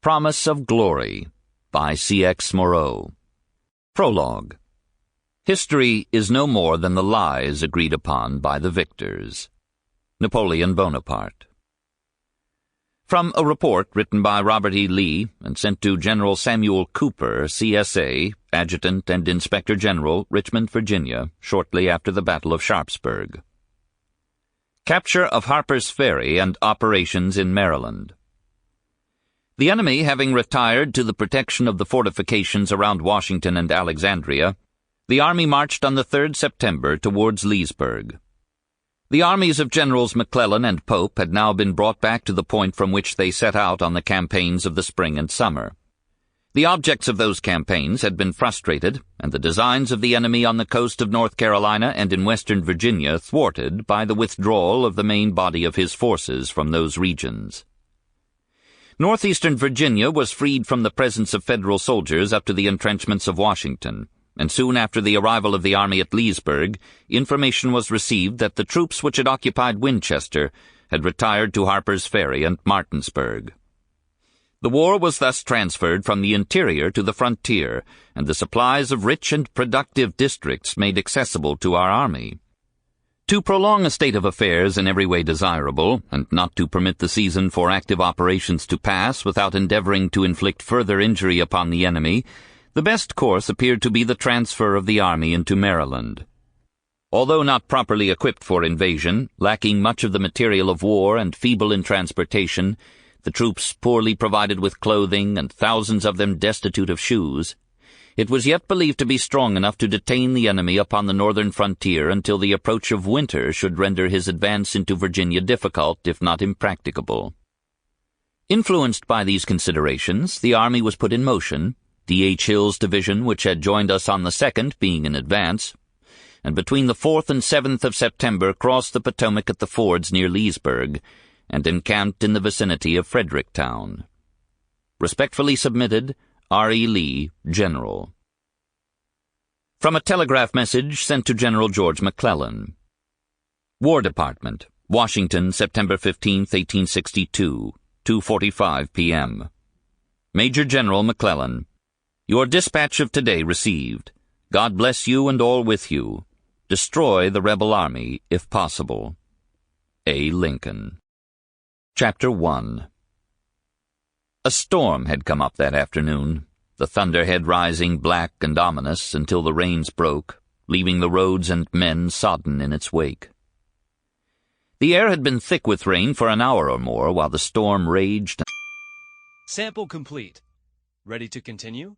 Promise of Glory by C.X. Moreau. Prologue. History is no more than the lies agreed upon by the victors. Napoleon Bonaparte. From a report written by Robert E. Lee and sent to General Samuel Cooper, C.S.A., Adjutant and Inspector General, Richmond, Virginia, shortly after the Battle of Sharpsburg. Capture of Harper's Ferry and operations in Maryland. The enemy having retired to the protection of the fortifications around Washington and Alexandria, the army marched on the 3rd September towards Leesburg. The armies of Generals McClellan and Pope had now been brought back to the point from which they set out on the campaigns of the spring and summer. The objects of those campaigns had been frustrated, and the designs of the enemy on the coast of North Carolina and in western Virginia thwarted by the withdrawal of the main body of his forces from those regions. Northeastern Virginia was freed from the presence of Federal soldiers up to the entrenchments of Washington, and soon after the arrival of the army at Leesburg, information was received that the troops which had occupied Winchester had retired to Harper's Ferry and Martinsburg. The war was thus transferred from the interior to the frontier, and the supplies of rich and productive districts made accessible to our army. To prolong a state of affairs in every way desirable, and not to permit the season for active operations to pass without endeavoring to inflict further injury upon the enemy, the best course appeared to be the transfer of the army into Maryland. Although not properly equipped for invasion, lacking much of the material of war and feeble in transportation, the troops poorly provided with clothing and thousands of them destitute of shoes, it was yet believed to be strong enough to detain the enemy upon the northern frontier until the approach of winter should render his advance into Virginia difficult, if not impracticable. Influenced by these considerations, the army was put in motion, D.H. Hill's division, which had joined us on the 2nd, being in advance, and between the 4th and 7th of September crossed the Potomac at the fords near Leesburg, and encamped in the vicinity of Fredericktown. Respectfully submitted, R. E. Lee, General. From a telegraph message sent to General George McClellan. War Department, Washington, September 15, 1862, 2:45 p.m. Major General McClellan, your dispatch of today received. God bless you and all with you. Destroy the rebel army, if possible. A. Lincoln. Chapter 1. A storm had come up that afternoon, the thunderhead rising black and ominous until the rains broke, leaving the roads and men sodden in its wake. The air had been thick with rain for an hour or more while the storm raged. Sample complete. Ready to continue?